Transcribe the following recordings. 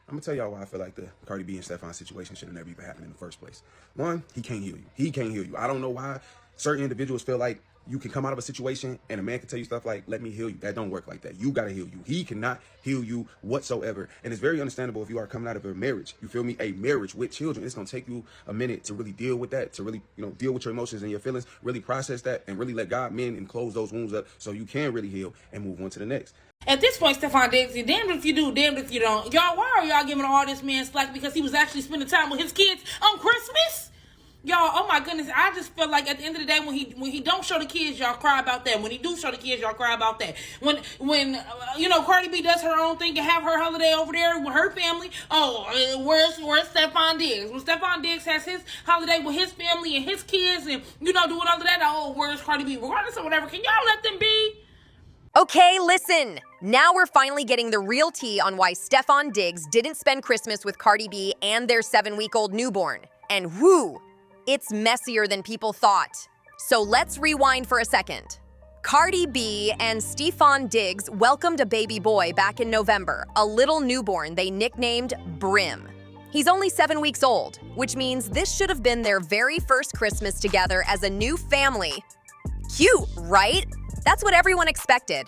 I'm gonna tell y'all why I feel like the Cardi B and Stefon situation should have never even happened in the first place. One, he can't heal you. He can't heal you. I don't know why certain individuals feel like you can come out of a situation and a man can tell you stuff like, let me heal you. That don't work like that. You gotta heal you. He cannot heal you whatsoever. And it's very understandable if you are coming out of a marriage. You feel me? A marriage with children. It's gonna take you a minute to really deal with that, to really, deal with your emotions and your feelings, really process that, and really let God mend and close those wounds up so you can really heal and move on to the next. At this point, Stefon Diggs, damned if you do, damned if you don't. Y'all, why are y'all giving all this man slack because he was actually spending time with his kids on Christmas? Y'all, oh my goodness, I just feel like at the end of the day, when he don't show the kids, y'all cry about that. When he do show the kids, y'all cry about that. When Cardi B does her own thing and have her holiday over there with her family, where's Stefon Diggs? When Stefon Diggs has his holiday with his family and his kids and, doing all of that, where's Cardi B? Regardless of whatever, can y'all let them be? Okay, listen. Now we're finally getting the real tea on why Stefon Diggs didn't spend Christmas with Cardi B and their 7-week-old newborn. And whoo, it's messier than people thought. So let's rewind for a second. Cardi B and Stefon Diggs welcomed a baby boy back in November, a little newborn they nicknamed Brim. He's only 7 weeks old, which means this should have been their very first Christmas together as a new family. Cute, right? That's what everyone expected.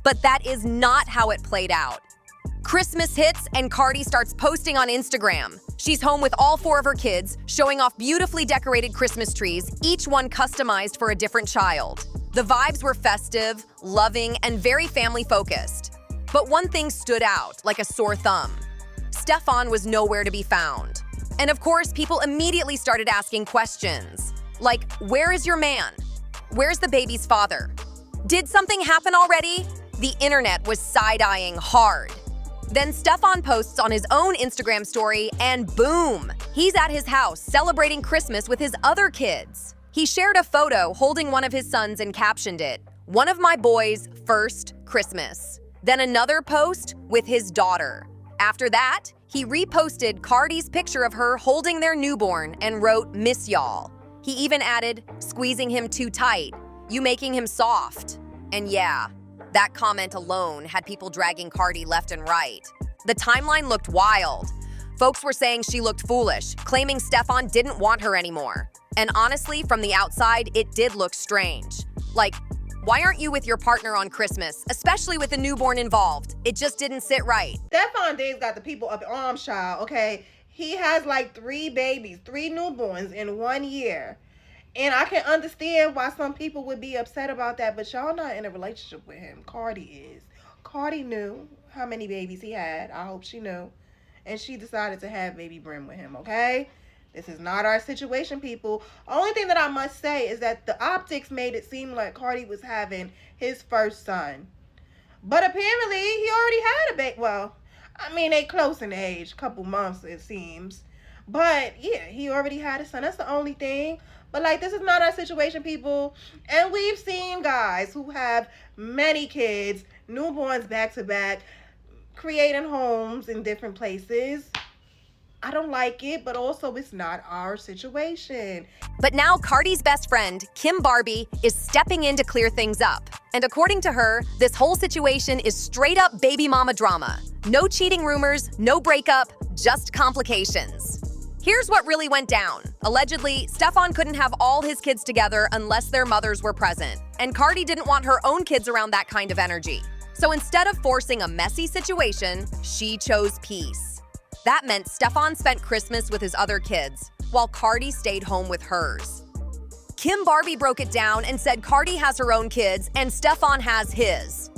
But that is not how it played out. Christmas hits and Cardi starts posting on Instagram. She's home with all 4 of her kids, showing off beautifully decorated Christmas trees, each one customized for a different child. The vibes were festive, loving, and very family-focused. But one thing stood out like a sore thumb. Stefon was nowhere to be found. And of course, people immediately started asking questions. Like, where is your man? Where's the baby's father? Did something happen already? The internet was side-eyeing hard. Then Stefon posts on his own Instagram story, and boom! He's at his house celebrating Christmas with his other kids. He shared a photo holding one of his sons and captioned it, "One of my boys' first Christmas." Then another post with his daughter. After that, he reposted Cardi's picture of her holding their newborn and wrote, "Miss y'all." He even added, "Squeezing him too tight. You making him soft." And yeah, that comment alone had people dragging Cardi left and right. The timeline looked wild. Folks were saying she looked foolish, claiming Stefon didn't want her anymore. And honestly, from the outside, it did look strange. Like, why aren't you with your partner on Christmas, especially with a newborn involved? It just didn't sit right. Stefon Diggs got the people up in arms, child, okay? He has like 3 babies, 3 newborns in 1 year. And I can understand why some people would be upset about that, but y'all not in a relationship with him. Cardi is. Cardi knew how many babies he had. I hope she knew. And she decided to have baby Brim with him, okay? This is not our situation, people. Only thing that I must say is that the optics made it seem like Cardi was having his first son. But apparently, he already had a baby. Well, I mean, they close in age, couple months, it seems. But, yeah, he already had a son. That's the only thing. But, like, this is not our situation, people. And we've seen guys who have many kids, newborns back to back, creating homes in different places. I don't like it, but also it's not our situation. But now Cardi's best friend, Kim Barbie, is stepping in to clear things up. And according to her, this whole situation is straight up baby mama drama. No cheating rumors, no breakup, just complications. Here's what really went down. Allegedly, Stefon couldn't have all his kids together unless their mothers were present. And Cardi didn't want her own kids around that kind of energy. So instead of forcing a messy situation, she chose peace. That meant Stefon spent Christmas with his other kids, while Cardi stayed home with hers. Kim Barbie broke it down and said Cardi has her own kids and Stefon has his.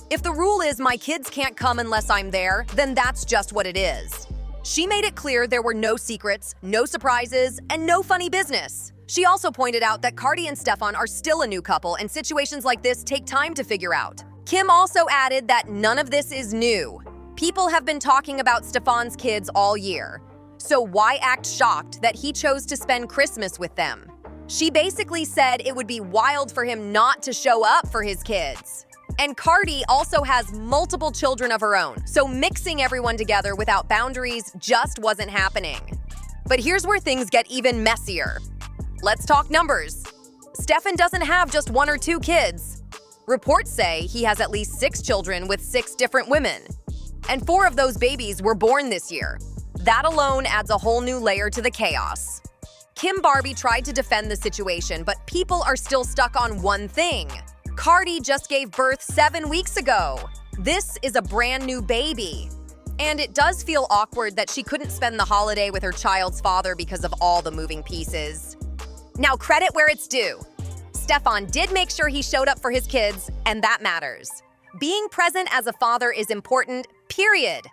If the rule is my kids can't come unless I'm there, then that's just what it is. She made it clear there were no secrets, no surprises, and no funny business. She also pointed out that Cardi and Stefon are still a new couple and situations like this take time to figure out. Kim also added that none of this is new. People have been talking about Stefon's kids all year. So why act shocked that he chose to spend Christmas with them? She basically said it would be wild for him not to show up for his kids. And Cardi also has multiple children of her own, so mixing everyone together without boundaries just wasn't happening. But here's where things get even messier. Let's talk numbers. Stefon doesn't have just 1 or 2 kids. Reports say he has at least 6 children with 6 different women. And 4 of those babies were born this year. That alone adds a whole new layer to the chaos. Kim Barbie tried to defend the situation, but people are still stuck on one thing. Cardi just gave birth 7 weeks ago. This is a brand new baby. And it does feel awkward that she couldn't spend the holiday with her child's father because of all the moving pieces. Now, credit where it's due. Stefon did make sure he showed up for his kids, and that matters. Being present as a father is important, period.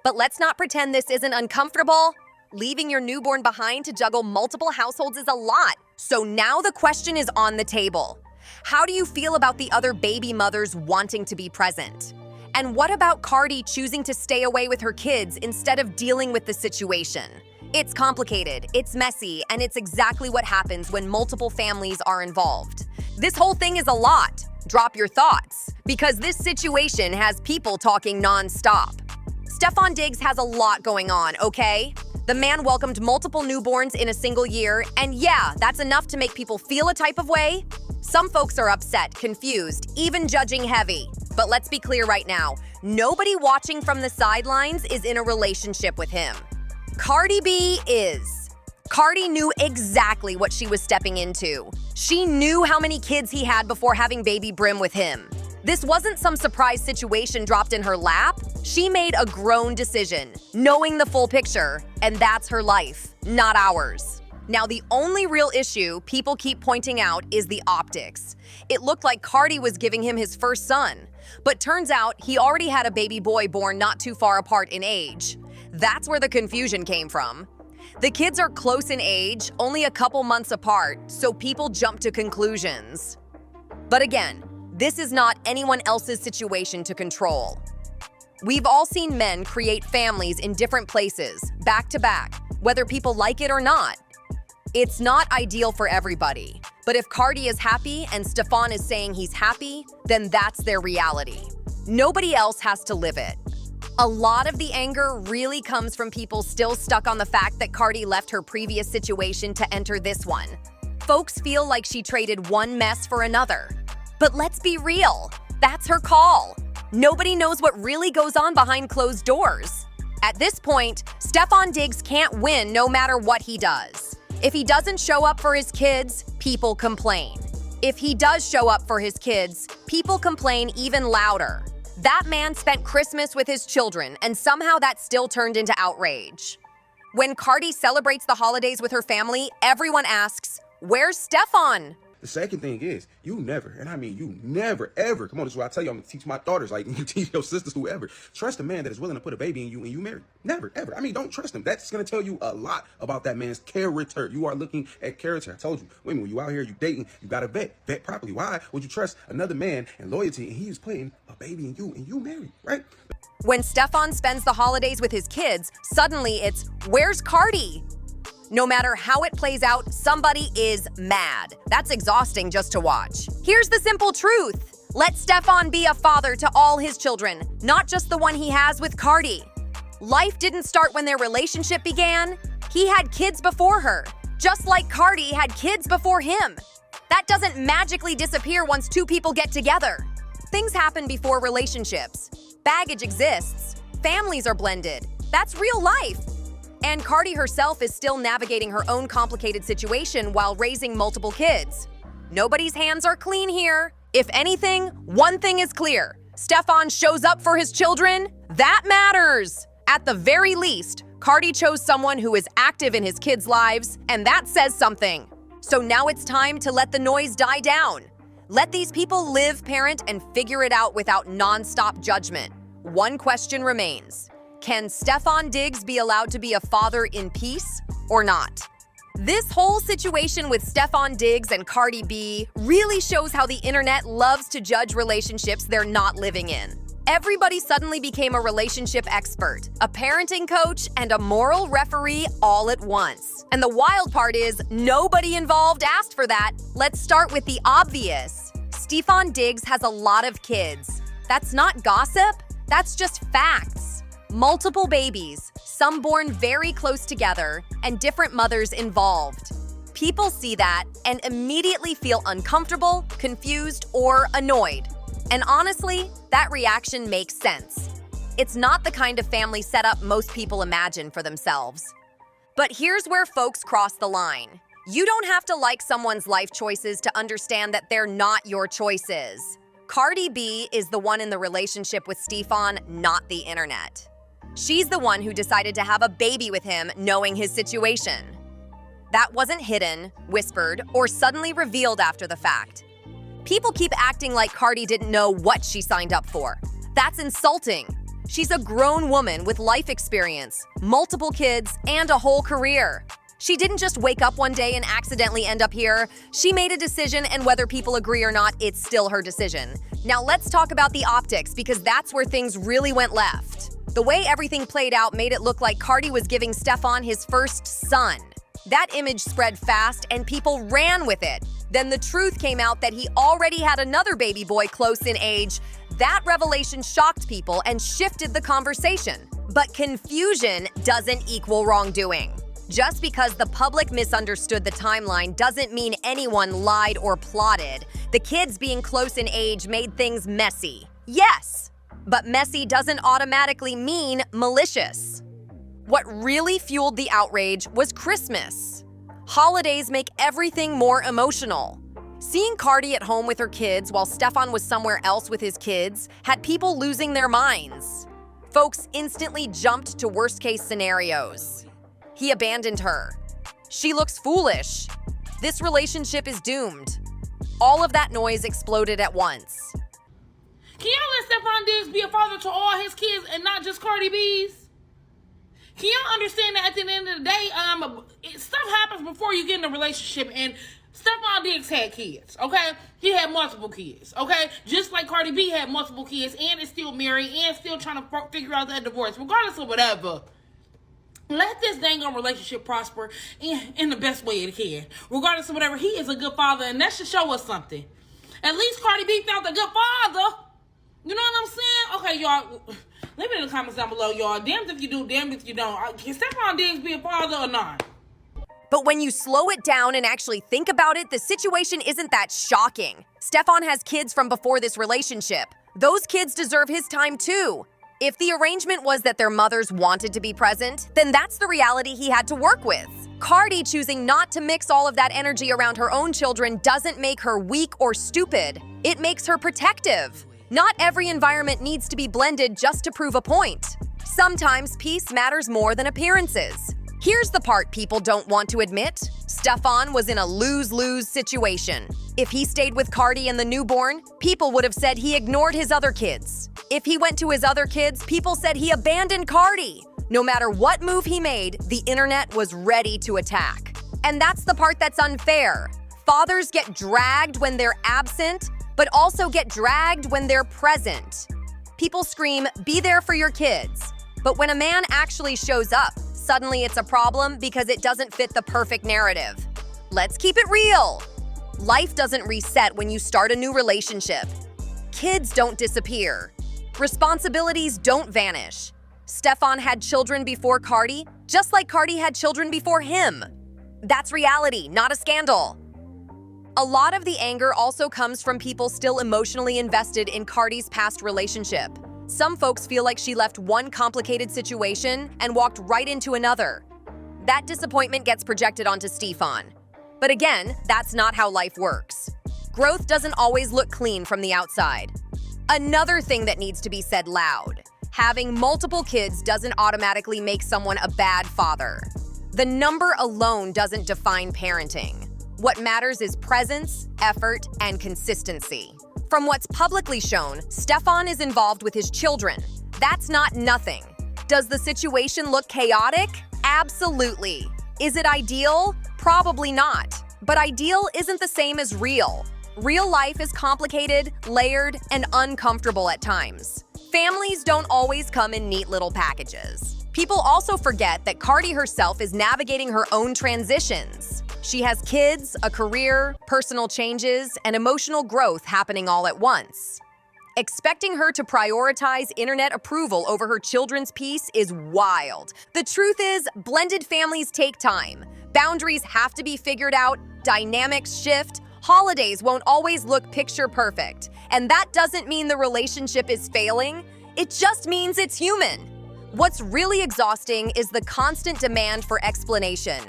But let's not pretend this isn't uncomfortable. Leaving your newborn behind to juggle multiple households is a lot. So now the question is on the table. How do you feel about the other baby mothers wanting to be present? And what about Cardi choosing to stay away with her kids instead of dealing with the situation? It's complicated, it's messy, and it's exactly what happens when multiple families are involved. This whole thing is a lot. Drop your thoughts, because this situation has people talking non-stop. Stefon Diggs has a lot going on, okay? The man welcomed multiple newborns in a single year, and yeah, that's enough to make people feel a type of way. Some folks are upset, confused, even judging heavy. But let's be clear right now, nobody watching from the sidelines is in a relationship with him. Cardi B is. Cardi knew exactly what she was stepping into. She knew how many kids he had before having baby Brim with him. This wasn't some surprise situation dropped in her lap. She made a grown decision, knowing the full picture, and that's her life, not ours. Now, the only real issue people keep pointing out is the optics. It looked like Cardi was giving him his first son, but turns out he already had a baby boy born not too far apart in age. That's where the confusion came from. The kids are close in age, only a couple months apart, so people jump to conclusions. But again, this is not anyone else's situation to control. We've all seen men create families in different places, back to back, whether people like it or not. It's not ideal for everybody, but if Cardi is happy and Stefon is saying he's happy, then that's their reality. Nobody else has to live it. A lot of the anger really comes from people still stuck on the fact that Cardi left her previous situation to enter this one. Folks feel like she traded one mess for another. But let's be real, that's her call. Nobody knows what really goes on behind closed doors. At this point, Stefon Diggs can't win no matter what he does. If he doesn't show up for his kids, people complain. If he does show up for his kids, people complain even louder. That man spent Christmas with his children, and somehow that still turned into outrage. When Cardi celebrates the holidays with her family, everyone asks, "Where's Stefon?" The second thing is, you never, and I mean you never, ever, come on, this is what I tell you, I'm going to teach my daughters, like, you teach your sisters, whoever, trust a man that is willing to put a baby in you and you married. Never, ever. I mean, don't trust him. That's going to tell you a lot about that man's character. You are looking at character. I told you, women, when you out here, you dating, you got to vet properly. Why would you trust another man and loyalty and he is putting a baby in you and you married, right? When Stefon spends the holidays with his kids, suddenly it's, "Where's Cardi?" No matter how it plays out, somebody is mad. That's exhausting just to watch. Here's the simple truth. Let Stefon be a father to all his children, not just the one he has with Cardi. Life didn't start when their relationship began. He had kids before her, just like Cardi had kids before him. That doesn't magically disappear once two people get together. Things happen before relationships. Baggage exists. Families are blended. That's real life. And Cardi herself is still navigating her own complicated situation while raising multiple kids. Nobody's hands are clean here. If anything, one thing is clear. Stefon shows up for his children. That matters. At the very least, Cardi chose someone who is active in his kids' lives, and that says something. So now it's time to let the noise die down. Let these people live, parent, and figure it out without non-stop judgment. One question remains. Can Stefon Diggs be allowed to be a father in peace or not? This whole situation with Stefon Diggs and Cardi B really shows how the internet loves to judge relationships they're not living in. Everybody suddenly became a relationship expert, a parenting coach, and a moral referee all at once. And the wild part is, nobody involved asked for that. Let's start with the obvious. Stefon Diggs has a lot of kids. That's not gossip, that's just facts. Multiple babies, some born very close together, and different mothers involved. People see that and immediately feel uncomfortable, confused, or annoyed. And honestly, that reaction makes sense. It's not the kind of family setup most people imagine for themselves. But here's where folks cross the line. You don't have to like someone's life choices to understand that they're not your choices. Cardi B is the one in the relationship with Stefon, not the internet. She's the one who decided to have a baby with him knowing his situation. That wasn't hidden, whispered, or suddenly revealed after the fact. People keep acting like Cardi didn't know what she signed up for. That's insulting. She's a grown woman with life experience, multiple kids, and a whole career. She didn't just wake up one day and accidentally end up here. She made a decision, and whether people agree or not, it's still her decision. Now let's talk about the optics, because that's where things really went left. The way everything played out made it look like Cardi was giving Stefon his first son. That image spread fast, and people ran with it. Then the truth came out that he already had another baby boy close in age. That revelation shocked people and shifted the conversation. But confusion doesn't equal wrongdoing. Just because the public misunderstood the timeline doesn't mean anyone lied or plotted. The kids being close in age made things messy. Yes, but messy doesn't automatically mean malicious. What really fueled the outrage was Christmas. Holidays make everything more emotional. Seeing Cardi at home with her kids while Stefon was somewhere else with his kids had people losing their minds. Folks instantly jumped to worst-case scenarios. He abandoned her. She looks foolish. This relationship is doomed. All of that noise exploded at once. Can y'all let Stefon Diggs be a father to all his kids and not just Cardi B's? Can y'all understand that at the end of the day, stuff happens before you get in a relationship, and Stefon Diggs had kids, okay? He had multiple kids, okay? Just like Cardi B had multiple kids and is still married and still trying to figure out that divorce, regardless of whatever. Let this dang on relationship prosper in the best way it can. Regardless of whatever, he is a good father, and that should show us something. At least Cardi B found a good father. You know what I'm saying? Okay, y'all, leave it in the comments down below, y'all. Damned if you do, damned if you don't. Can Stefon Diggs be a father or not? But when you slow it down and actually think about it, the situation isn't that shocking. Stefon has kids from before this relationship. Those kids deserve his time too. If the arrangement was that their mothers wanted to be present, then that's the reality he had to work with. Cardi choosing not to mix all of that energy around her own children doesn't make her weak or stupid. It makes her protective. Not every environment needs to be blended just to prove a point. Sometimes peace matters more than appearances. Here's the part people don't want to admit. Stefon was in a lose-lose situation. If he stayed with Cardi and the newborn, people would have said he ignored his other kids. If he went to his other kids, people said he abandoned Cardi. No matter what move he made, the internet was ready to attack. And that's the part that's unfair. Fathers get dragged when they're absent, but also get dragged when they're present. People scream, "Be there for your kids." But when a man actually shows up, suddenly it's a problem because it doesn't fit the perfect narrative. Let's keep it real. Life doesn't reset when you start a new relationship. Kids don't disappear. Responsibilities don't vanish. Stefon had children before Cardi, just like Cardi had children before him. That's reality, not a scandal. A lot of the anger also comes from people still emotionally invested in Cardi's past relationship. Some folks feel like she left one complicated situation and walked right into another. That disappointment gets projected onto Stefon. But again, that's not how life works. Growth doesn't always look clean from the outside. Another thing that needs to be said loud: having multiple kids doesn't automatically make someone a bad father. The number alone doesn't define parenting. What matters is presence, effort, and consistency. From what's publicly shown, Stefon is involved with his children. That's not nothing. Does the situation look chaotic? Absolutely. Is it ideal? Probably not. But ideal isn't the same as real. Real life is complicated, layered, and uncomfortable at times. Families don't always come in neat little packages. People also forget that Cardi herself is navigating her own transitions. She has kids, a career, personal changes, and emotional growth happening all at once. Expecting her to prioritize internet approval over her children's peace is wild. The truth is, blended families take time. Boundaries have to be figured out, dynamics shift, holidays won't always look picture perfect. And that doesn't mean the relationship is failing. It just means it's human. What's really exhausting is the constant demand for explanation.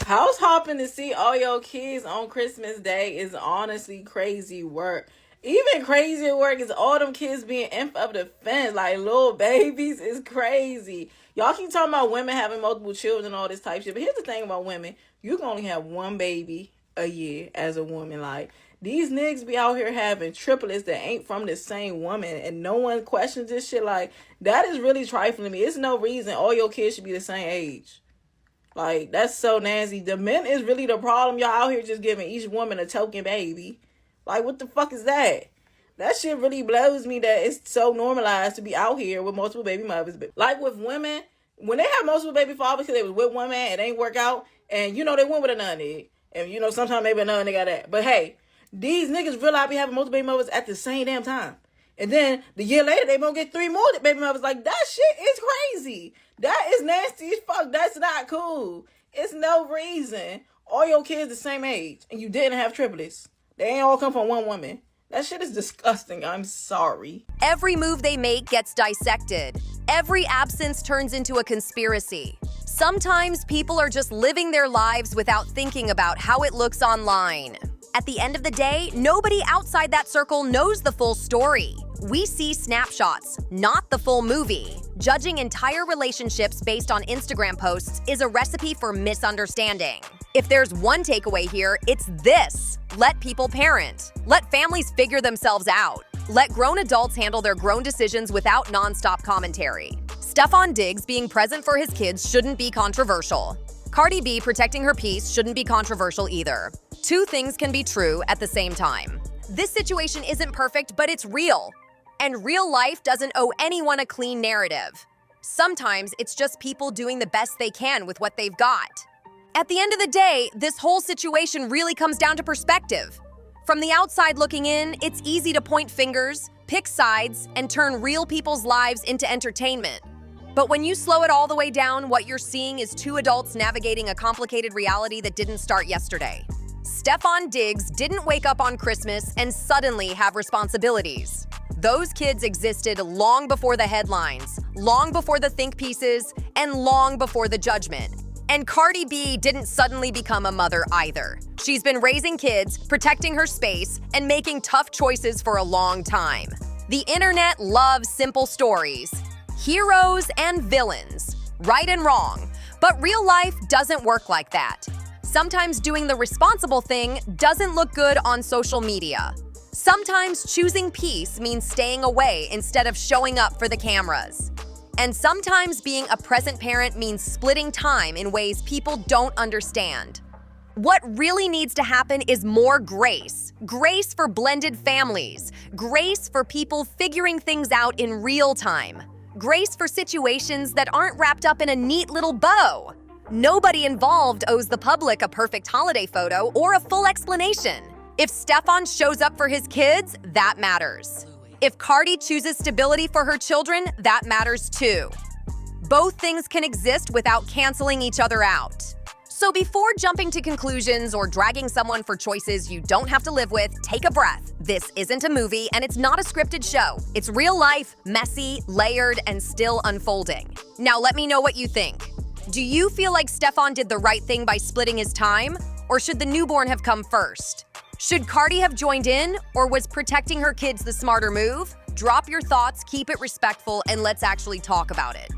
House hopping to see all your kids on Christmas Day is honestly crazy work. Even crazier work is all them kids being infed up the fence like little babies is crazy. Y'all keep talking about women having multiple children and all this type shit. But here's the thing about women. You can only have one baby a year as a woman. Like, these niggas be out here having triplets that ain't from the same woman. And no one questions this shit. Like, that is really trifling to me. It's no reason all your kids should be the same age. Like, that's so nasty. The men is really the problem. Y'all out here just giving each woman a token baby. Like, what the fuck is that? That shit really blows me that it's so normalized to be out here with multiple baby mothers. Like with women, when they have multiple baby fathers because they was with one man and they ain't work out, and you know they went with another nigga, and you know sometimes maybe another nigga got that. But hey, these niggas realize be having multiple baby mothers at the same damn time. And then the year later, they gonna get 3 more baby mothers. Like, that shit is crazy. That is nasty as fuck. That's not cool. It's no reason. All your kids the same age, and you didn't have triplets. They ain't all come from one woman. That shit is disgusting. I'm sorry. Every move they make gets dissected. Every absence turns into a conspiracy. Sometimes people are just living their lives without thinking about how it looks online. At the end of the day, nobody outside that circle knows the full story. We see snapshots, not the full movie. Judging entire relationships based on Instagram posts is a recipe for misunderstanding. If there's one takeaway here, it's this. Let people parent. Let families figure themselves out. Let grown adults handle their grown decisions without nonstop commentary. Stefon Diggs being present for his kids shouldn't be controversial. Cardi B protecting her peace shouldn't be controversial either. Two things can be true at the same time. This situation isn't perfect, but it's real. And real life doesn't owe anyone a clean narrative. Sometimes it's just people doing the best they can with what they've got. At the end of the day, this whole situation really comes down to perspective. From the outside looking in, it's easy to point fingers, pick sides, and turn real people's lives into entertainment. But when you slow it all the way down, what you're seeing is two adults navigating a complicated reality that didn't start yesterday. Stefon Diggs didn't wake up on Christmas and suddenly have responsibilities. Those kids existed long before the headlines, long before the think pieces, and long before the judgment. And Cardi B didn't suddenly become a mother either. She's been raising kids, protecting her space, and making tough choices for a long time. The internet loves simple stories, heroes and villains, right and wrong. But real life doesn't work like that. Sometimes doing the responsible thing doesn't look good on social media. Sometimes choosing peace means staying away instead of showing up for the cameras. And sometimes being a present parent means splitting time in ways people don't understand. What really needs to happen is more grace. Grace for blended families. Grace for people figuring things out in real time. Grace for situations that aren't wrapped up in a neat little bow. Nobody involved owes the public a perfect holiday photo or a full explanation. If Stefon shows up for his kids, that matters. If Cardi chooses stability for her children, that matters too. Both things can exist without canceling each other out. So before jumping to conclusions or dragging someone for choices you don't have to live with, take a breath. This isn't a movie and it's not a scripted show. It's real life, messy, layered, and still unfolding. Now let me know what you think. Do you feel like Stefon did the right thing by splitting his time? Or should the newborn have come first? Should Cardi have joined in, or was protecting her kids the smarter move? Drop your thoughts, keep it respectful, and let's actually talk about it.